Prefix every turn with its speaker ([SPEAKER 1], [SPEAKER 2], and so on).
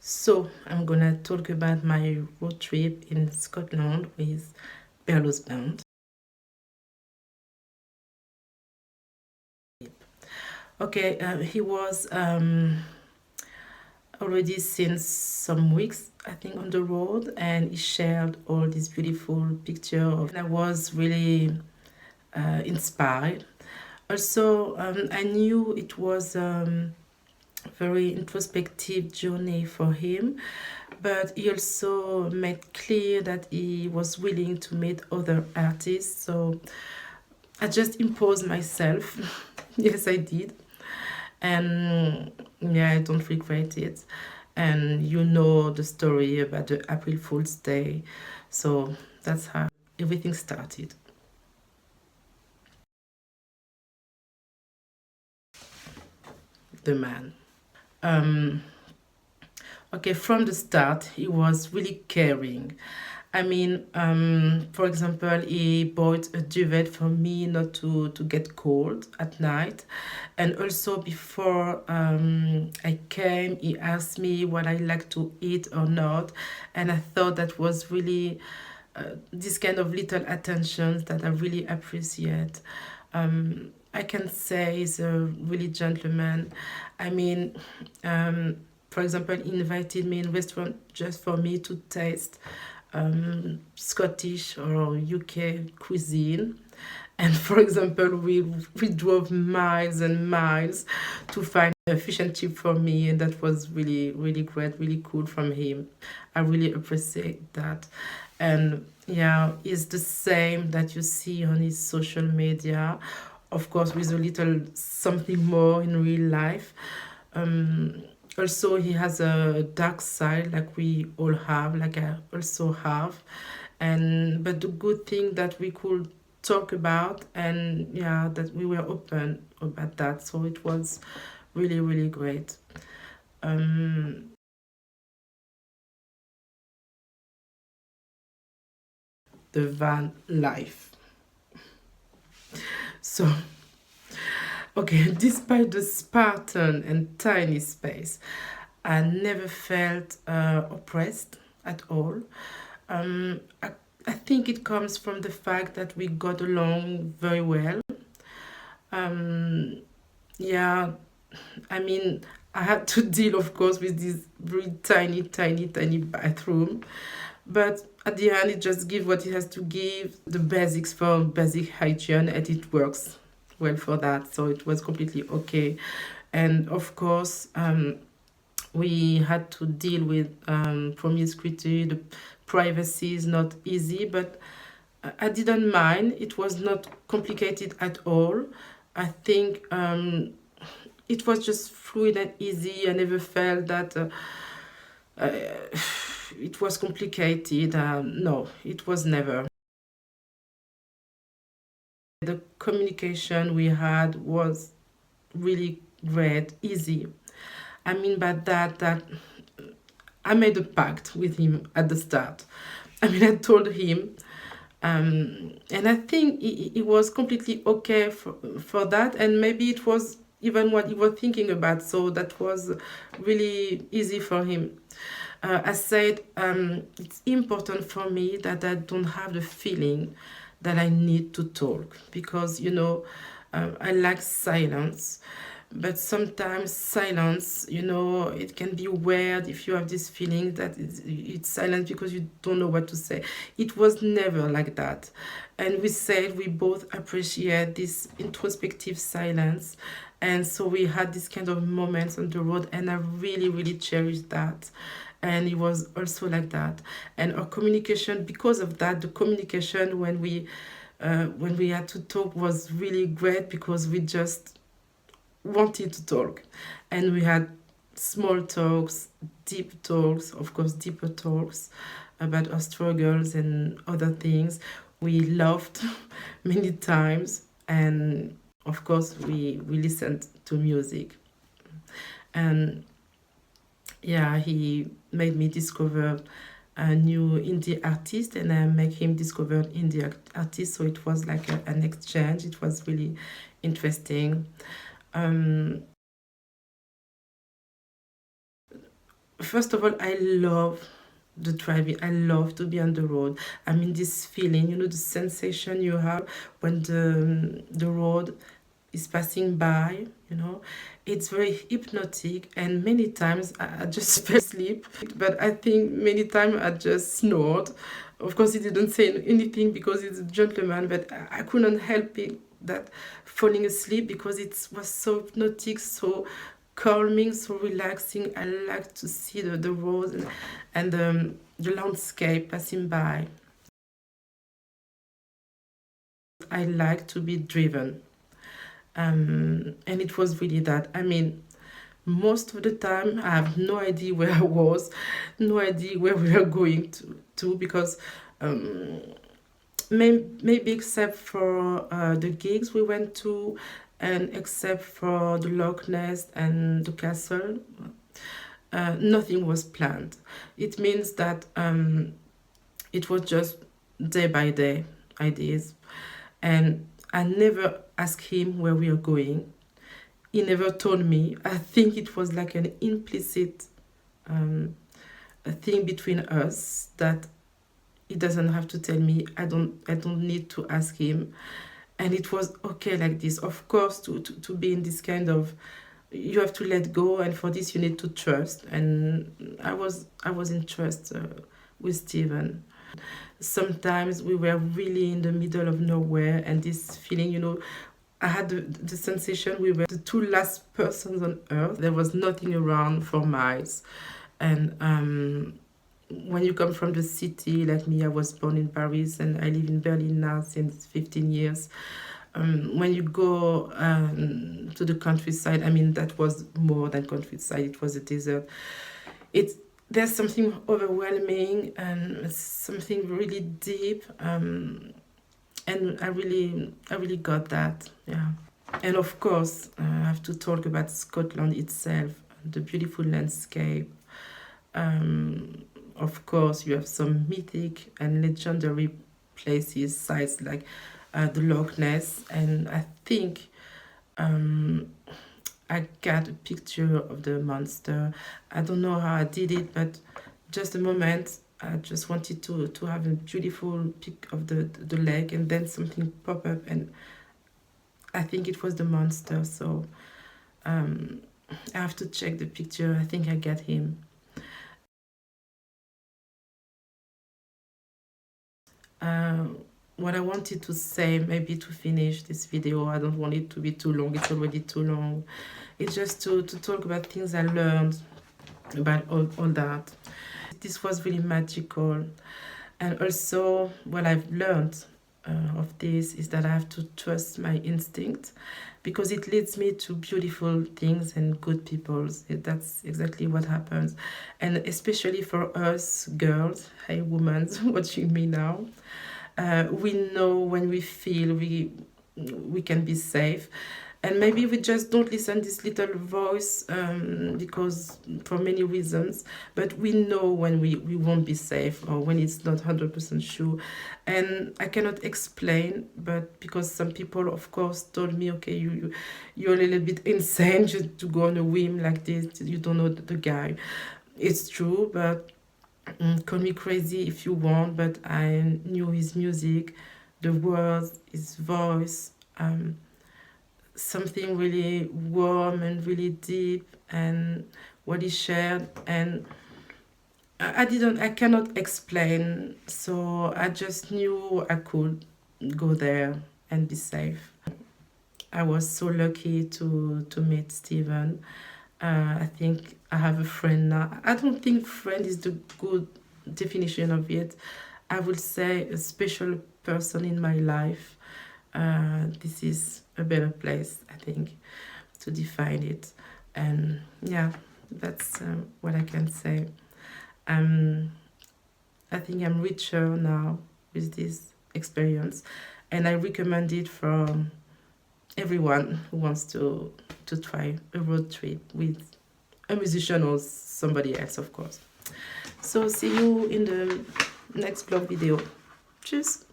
[SPEAKER 1] So I'm gonna talk about my road trip in Scotland with Berlo's band. Okay, he was already since some weeks, I think, on the road, and he shared all these beautiful pictures. And I was really inspired. Also, I knew it was very introspective journey for him, but he also made clear that he was willing to meet other artists. So I just imposed myself. Yes, I did. And yeah, I don't regret it. And you know the story about the April Fool's Day. So that's how everything started. The man. Um, okay, from the start, he was really caring. I mean, for example, he bought a duvet for me not to get cold at night. And also, before I came, he asked me what I like to eat or not. And I thought that was really this kind of little attentions that I really appreciate. I can say he's a really gentleman. I mean, for example, he invited me in restaurant just for me to taste Scottish or UK cuisine. And for example, we drove miles and miles to find a fish and chip for me, and that was really, really great, really cool from him. I really appreciate that. And yeah, it's the same that you see on his social media, of course, with a little something more in real life. Um, Also, he has a dark side, like we all have, like I also have. And but the good thing that we could talk about, and yeah, that we were open about that, so it was really, really great. um the van life. So okay, despite the spartan and tiny space, I never felt oppressed at all. I think it comes from the fact that we got along very well. um yeah, I mean, I had to deal, of course, with this very tiny, tiny, tiny bathroom. But at the end, it just gives what it has to give, the basics for basic hygiene, and it works well for that. So it was completely okay. And of course, we had to deal with promiscuity. The privacy is not easy, but I didn't mind. It was not complicated at all. I think it was just fluid and easy. I never felt that uh, it was complicated. No, it was never. The communication we had was really great, easy. I mean by that I made a pact with him at the start. I mean, I told him, and I think he was completely okay for that, and maybe it was even what he was thinking about, so that was really easy for him. I said, it's important for me that I don't have the feeling that I need to talk, because I like silence. But sometimes silence, it can be weird if you have this feeling that it's silence because you don't know what to say. It was never like that. And we said we both appreciate this introspective silence. And so we had this kind of moments on the road, and I really, really cherished that. And it was also like that. And our communication, because of that, the communication when we had to talk was really great, because we just wanted to talk, and we had small talks, deep talks, of course deeper talks about our struggles and other things. We laughed many times, and of course we listened to music. And yeah, he made me discover a new indie artist, and I make him discover indie artist, so it was like an exchange. It was really interesting. um first of all, I love the driving. I love to be on the road. I mean, this feeling, you know, the sensation you have when the road is passing by, you know, it's very hypnotic. And many times I just fell asleep, but I think many times I just snored. Of course, he didn't say anything because he's a gentleman, but I couldn't help it that falling asleep because it was so hypnotic, so calming, so relaxing. I like to see the road and the landscape passing by. I like to be driven. And it was really that. I mean, most of the time I have no idea where I was, no idea where we are going to because maybe except for the gigs we went to, and except for the Loch Ness and the castle, nothing was planned. It means that it was just day by day ideas, and I never asked him where we are going. He never told me. I think it was like an implicit a thing between us that he doesn't have to tell me. I don't need to ask him, and it was okay like this. Of course, to be in this kind of, you have to let go, and for this you need to trust. And I was in trust with Steven. Sometimes we were really in the middle of nowhere, and this feeling, you know, I had the sensation we were the two last persons on earth. There was nothing around for miles. And when you come from the city, like me, I was born in Paris and I live in Berlin now since 15 years. When you go to the countryside, I mean, that was more than countryside, it was a desert. There's something overwhelming and something really deep. And I really got that, yeah. And of course, I have to talk about Scotland itself, the beautiful landscape. Of course, you have some mythic and legendary places, sites like the Loch Ness, and I think I got a picture of the monster. I don't know how I did it, but just a moment, I just wanted to have a beautiful pic of the lake, and then something pop up, and I think it was the monster. So I have to check the picture. I think I got him. What I wanted to say, maybe to finish this video, I don't want it to be too long, it's already too long. It's just to talk about things I learned about all that. This was really magical. And also, what I've learned of this is that I have to trust my instinct, because it leads me to beautiful things and good people. That's exactly what happens. And especially for us girls, hey women watching me now, we know when we feel we can be safe. And maybe we just don't listen this little voice because for many reasons, but we know when we won't be safe, or when it's not 100% sure. And I cannot explain, but because some people of course told me, okay, you're a little bit insane just to go on a whim like this, you don't know the guy. It's true, but call me crazy if you want, but I knew his music, the words, his voice, something really warm and really deep, and what he shared. And I cannot explain, so I just knew I could go there and be safe. I was so lucky to meet Steven. I think I have a friend now. I don't think friend is the good definition of it. I would say a special person in my life. This is a better place, I think, to define it. And yeah, that's what I can say. I think I'm richer now with this experience, and I recommend it for everyone who wants to try a road trip with a musician or somebody else, of course. So see you in the next vlog video. Tschüss.